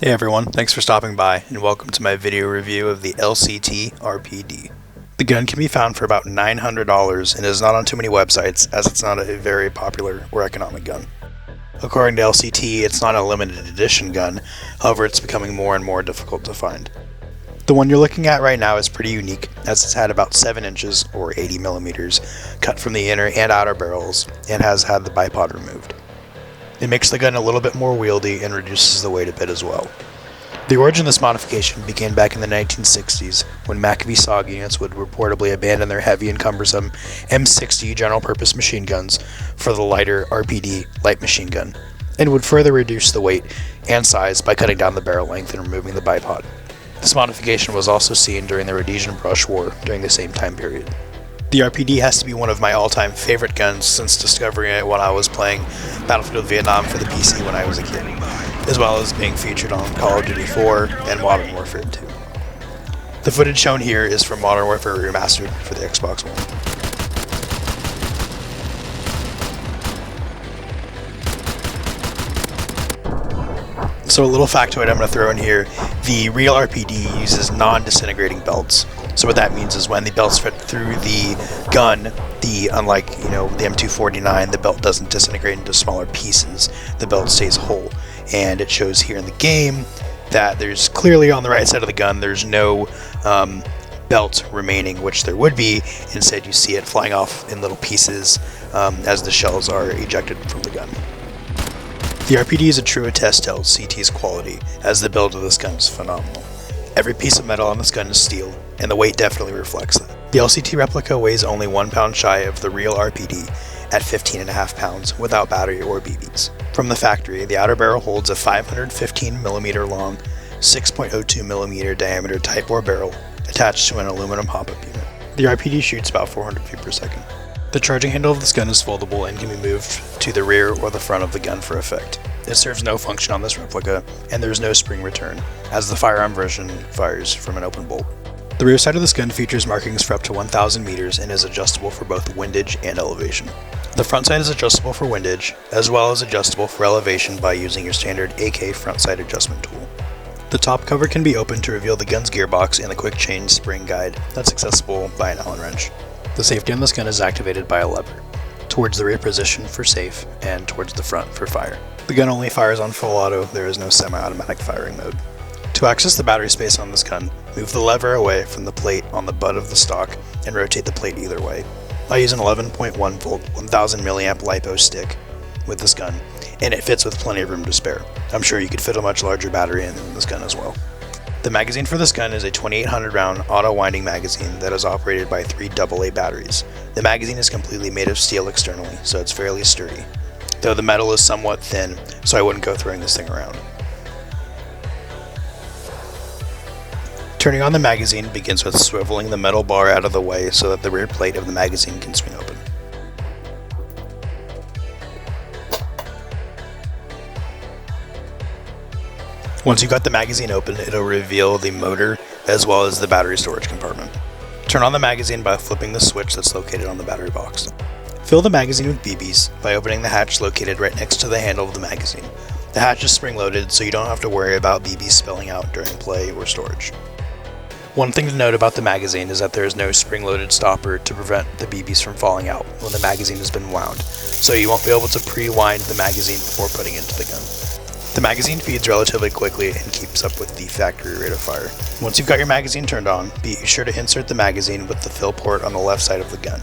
Hey everyone, thanks for stopping by and welcome to my video review of the LCT RPD. The gun can be found for about $900 and is not on too many websites as it's not a very popular or economic gun. According to LCT, it's not a limited edition gun, however it's becoming more and more difficult to find. The one you're looking at right now is pretty unique as it's had about 7 inches or 80 millimeters cut from the inner and outer barrels and has had the bipod removed. It makes the gun a little bit more wieldy and reduces the weight a bit as well. The origin of this modification began back in the 1960s when Movavi SOG units would reportedly abandon their heavy and cumbersome M60 general purpose machine guns for the lighter RPD light machine gun, and would further reduce the weight and size by cutting down the barrel length and removing the bipod. This modification was also seen during the Rhodesian Brush War during the same time period. The RPD has to be one of my all-time favorite guns since discovering it when I was playing Battlefield Vietnam for the PC when I was a kid, as well as being featured on Call of Duty 4 and Modern Warfare 2. The footage shown here is from Modern Warfare Remastered for the Xbox One. So a little factoid I'm going to throw in here, the real RPD uses non-disintegrating belts. So what that means is when the belts fit through the gun, unlike the M249, the belt doesn't disintegrate into smaller pieces. The belt stays whole. And it shows here in the game that there's clearly on the right side of the gun, there's no belt remaining, which there would be. Instead, you see it flying off in little pieces as the shells are ejected from the gun. The RPD is a true attest to LCT's quality, as the build of this gun is phenomenal. Every piece of metal on this gun is steel, and the weight definitely reflects that. The LCT replica weighs only 1 pound shy of the real RPD at 15.5 pounds without battery or BBs. From the factory, the outer barrel holds a 515mm long, 6.02mm diameter Type bore barrel attached to an aluminum hop-up unit. The RPD shoots about 400 feet per second. The charging handle of this gun is foldable and can be moved to the rear or the front of the gun for effect. It serves no function on this replica, and there is no spring return, as the firearm version fires from an open bolt. The rear side of this gun features markings for up to 1,000 meters and is adjustable for both windage and elevation. The front side is adjustable for windage, as well as adjustable for elevation by using your standard AK front side adjustment tool. The top cover can be opened to reveal the gun's gearbox and the quick change spring guide that's accessible by an Allen wrench. The safety on this gun is activated by a lever, towards the rear position for safe and towards the front for fire. The gun only fires on full auto, there is no semi-automatic firing mode. To access the battery space on this gun, move the lever away from the plate on the butt of the stock and rotate the plate either way. I use an 11.1 volt 1000 milliamp LiPo stick with this gun, and it fits with plenty of room to spare. I'm sure you could fit a much larger battery in this gun as well. The magazine for this gun is a 2800 round auto winding magazine that is operated by 3 AA batteries. The magazine is completely made of steel externally, so it's fairly sturdy, though the metal is somewhat thin, so I wouldn't go throwing this thing around. Turning on the magazine begins with swiveling the metal bar out of the way so that the rear plate of the magazine can swing open. Once you've got the magazine open, it'll reveal the motor as well as the battery storage compartment. Turn on the magazine by flipping the switch that's located on the battery box. Fill the magazine with BBs by opening the hatch located right next to the handle of the magazine. The hatch is spring-loaded, so you don't have to worry about BBs spilling out during play or storage. One thing to note about the magazine is that there is no spring-loaded stopper to prevent the BBs from falling out when the magazine has been wound, so you won't be able to pre-wind the magazine before putting it into the gun. The magazine feeds relatively quickly and keeps up with the factory rate of fire. Once you've got your magazine turned on, be sure to insert the magazine with the fill port on the left side of the gun.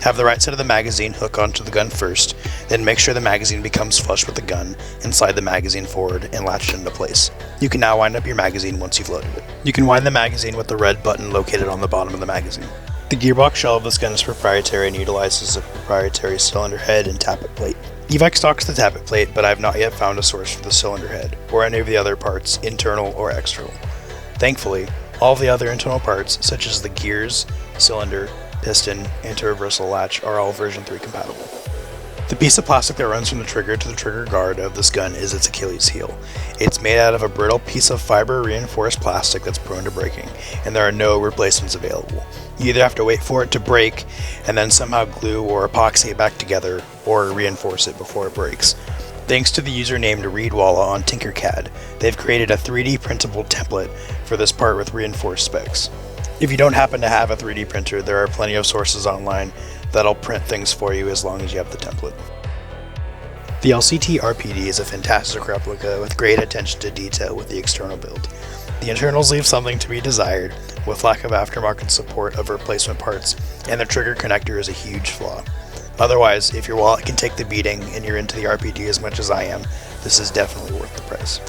Have the right side of the magazine hook onto the gun first, then make sure the magazine becomes flush with the gun and slide the magazine forward and latch it into place. You can now wind up your magazine once you've loaded it. You can wind the magazine with the red button located on the bottom of the magazine. The gearbox shell of this gun is proprietary and utilizes a proprietary cylinder head and tappet plate. Evike stocks the tappet plate, but I have not yet found a source for the cylinder head, or any of the other parts, internal or external. Thankfully, all of the other internal parts, such as the gears, cylinder, piston, anti-reversal latch, are all version 3 compatible. The piece of plastic that runs from the trigger to the trigger guard of this gun is its Achilles heel. It's made out of a brittle piece of fiber reinforced plastic that's prone to breaking, and there are no replacements available. You either have to wait for it to break and then somehow glue or epoxy it back together, or reinforce it before it breaks. Thanks to the user named Readwalla on Tinkercad, they've created a 3D printable template for this part with reinforced specs. If you don't happen to have a 3D printer, there are plenty of sources online that'll print things for you as long as you have the template. The LCT RPD is a fantastic replica with great attention to detail with the external build. The internals leave something to be desired, with lack of aftermarket support of replacement parts, and the trigger connector is a huge flaw. Otherwise, if your wallet can take the beating and you're into the RPD as much as I am, this is definitely worth the price.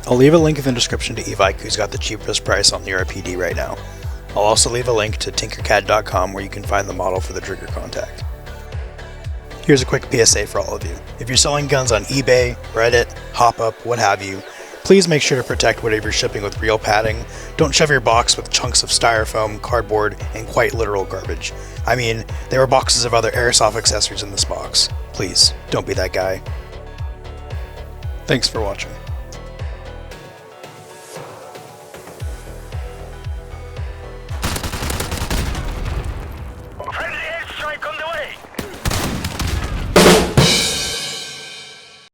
I'll leave a link in the description to Evike, who's got the cheapest price on the RPD right now. I'll also leave a link to tinkercad.com where you can find the model for the trigger contact. Here's a quick PSA for all of you. If you're selling guns on eBay, Reddit, HopUp, what have you, please make sure to protect whatever you're shipping with real padding. Don't shove your box with chunks of styrofoam, cardboard, and quite literal garbage. I mean, there were boxes of other airsoft accessories in this box. Please, don't be that guy. Thanks for watching.